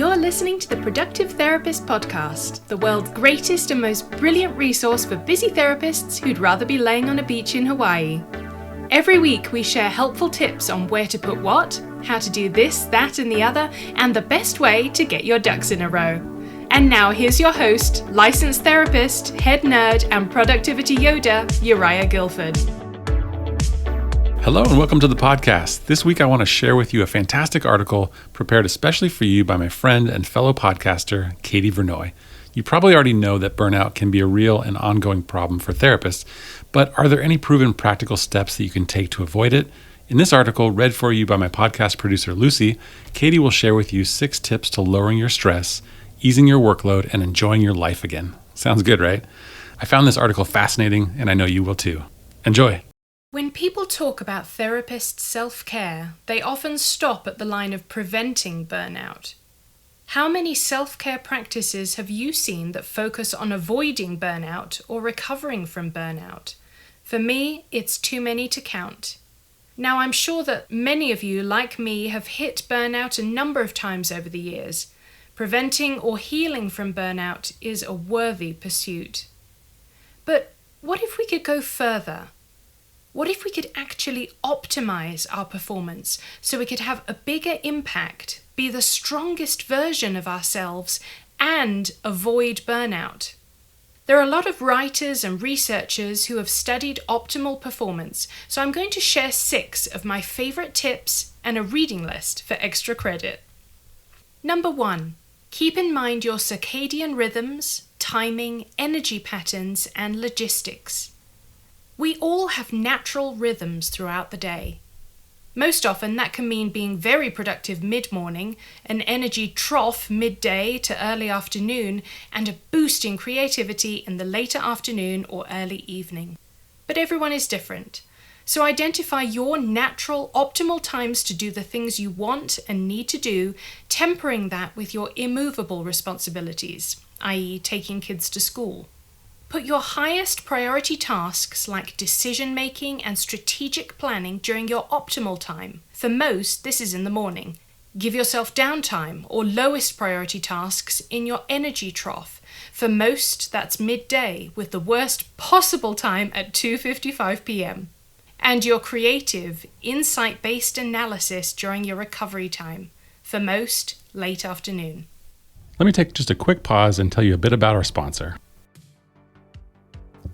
You're listening to the Productive Therapist Podcast, the world's greatest and most brilliant resource for busy therapists who'd rather be laying on a beach in Hawaii. Every week we share helpful tips on where to put what, how to do this, that and the other, and the best way to get your ducks in a row. And now here's your host, licensed therapist, head nerd, and productivity Yoda, Uriah Guilford. Hello and welcome to the podcast. This week I want to share with you a fantastic article prepared especially for you by my friend and fellow podcaster, Katie Vernoy. You probably already know that burnout can be a real and ongoing problem for therapists, but are there any proven practical steps that you can take to avoid it? In this article, read for you by my podcast producer, Lucy, Katie will share with you 6 tips to lowering your stress, easing your workload, and enjoying your life again. Sounds good, right? I found this article fascinating, and I know you will too. Enjoy! When people talk about therapist self-care, they often stop at the line of preventing burnout. How many self-care practices have you seen that focus on avoiding burnout or recovering from burnout? For me, it's too many to count. Now, I'm sure that many of you, like me, have hit burnout a number of times over the years. Preventing or healing from burnout is a worthy pursuit. But what if we could go further? What if we could actually optimize our performance so we could have a bigger impact, be the strongest version of ourselves, and avoid burnout? There are a lot of writers and researchers who have studied optimal performance, so I'm going to share 6 of my favorite tips and a reading list for extra credit. Number 1, keep in mind your circadian rhythms, timing, energy patterns, and logistics. We all have natural rhythms throughout the day. Most often that can mean being very productive mid-morning, an energy trough midday to early afternoon, and a boost in creativity in the later afternoon or early evening. But everyone is different. So identify your natural optimal times to do the things you want and need to do, tempering that with your immovable responsibilities, i.e. taking kids to school. Put your highest priority tasks like decision-making and strategic planning during your optimal time. For most, this is in the morning. Give yourself downtime or lowest priority tasks in your energy trough. For most, that's midday, with the worst possible time at 2:55 p.m. And your creative, insight-based analysis during your recovery time. For most, late afternoon. Let me take just a quick pause and tell you a bit about our sponsor.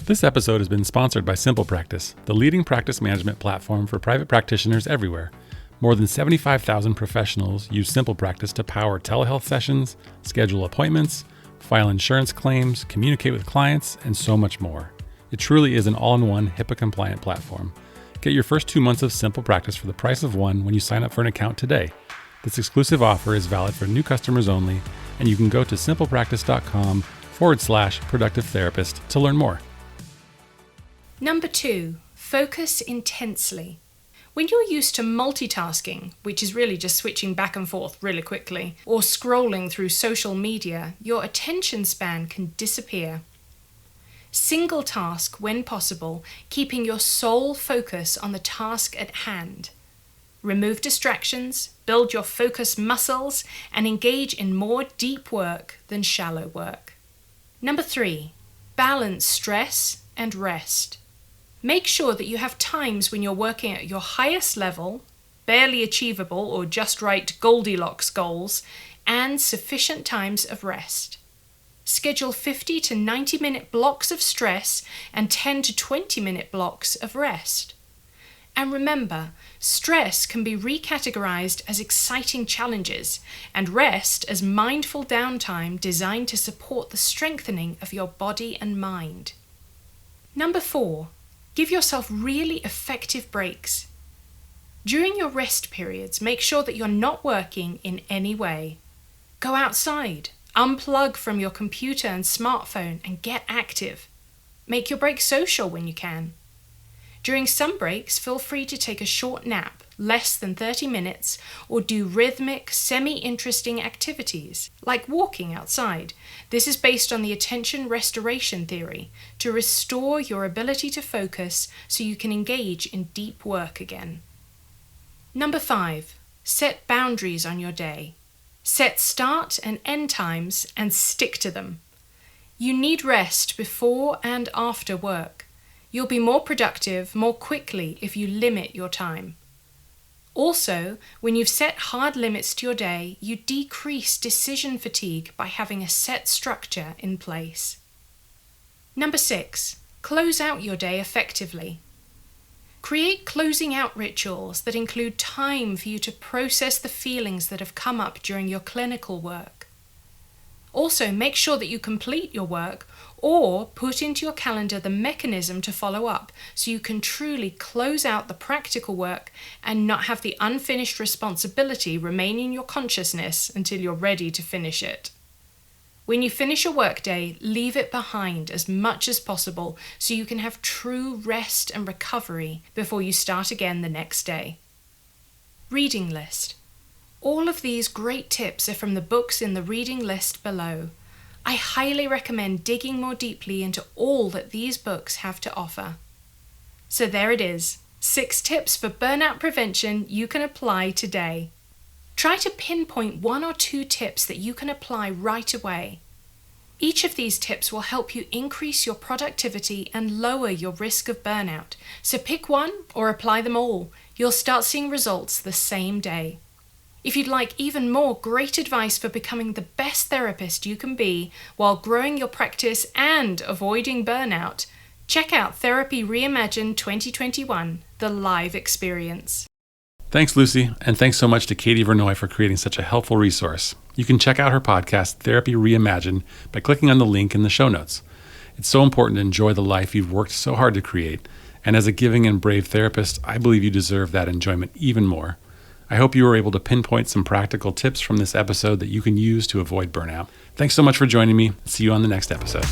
This episode has been sponsored by Simple Practice, the leading practice management platform for private practitioners everywhere. More than 75,000 professionals use Simple Practice to power telehealth sessions, schedule appointments, file insurance claims, communicate with clients, and so much more. It truly is an all-in-one HIPAA-compliant platform. Get your first 2 months of Simple Practice for the price of one when you sign up for an account today. This exclusive offer is valid for new customers only, and you can go to simplepractice.com/productive therapist to learn more. Number 2, focus intensely. When you're used to multitasking, which is really just switching back and forth really quickly, or scrolling through social media, your attention span can disappear. Single task when possible, keeping your sole focus on the task at hand. Remove distractions, build your focus muscles, and engage in more deep work than shallow work. Number 3, balance stress and rest. Make sure that you have times when you're working at your highest level, barely achievable or just right Goldilocks goals, and sufficient times of rest. Schedule 50 to 90-minute blocks of stress and 10 to 20-minute blocks of rest. And remember, stress can be recategorized as exciting challenges and rest as mindful downtime designed to support the strengthening of your body and mind. Number 4, give yourself really effective breaks. During your rest periods, make sure that you're not working in any way. Go outside, unplug from your computer and smartphone, and get active. Make your break social when you can. During some breaks, feel free to take a short nap, less than 30 minutes, or do rhythmic, semi-interesting activities, like walking outside. This is based on the attention restoration theory, to restore your ability to focus so you can engage in deep work again. Number 5, set boundaries on your day. Set start and end times and stick to them. You need rest before and after work. You'll be more productive more quickly if you limit your time. Also, when you've set hard limits to your day, you decrease decision fatigue by having a set structure in place. Number 6, close out your day effectively. Create closing out rituals that include time for you to process the feelings that have come up during your clinical work. Also, make sure that you complete your work or put into your calendar the mechanism to follow up so you can truly close out the practical work and not have the unfinished responsibility remain in your consciousness until you're ready to finish it. When you finish your workday, leave it behind as much as possible so you can have true rest and recovery before you start again the next day. Reading list. All of these great tips are from the books in the reading list below. I highly recommend digging more deeply into all that these books have to offer. So there it is, 6 tips for burnout prevention you can apply today. Try to pinpoint 1 or 2 tips that you can apply right away. Each of these tips will help you increase your productivity and lower your risk of burnout. So pick one or apply them all. You'll start seeing results the same day. If you'd like even more great advice for becoming the best therapist you can be while growing your practice and avoiding burnout, check out Therapy Reimagined 2021, the live experience. Thanks, Lucy, and thanks so much to Katie Vernoy for creating such a helpful resource. You can check out her podcast, Therapy Reimagined, by clicking on the link in the show notes. It's so important to enjoy the life you've worked so hard to create, and as a giving and brave therapist, I believe you deserve that enjoyment even more. I hope you were able to pinpoint some practical tips from this episode that you can use to avoid burnout. Thanks so much for joining me. See you on the next episode.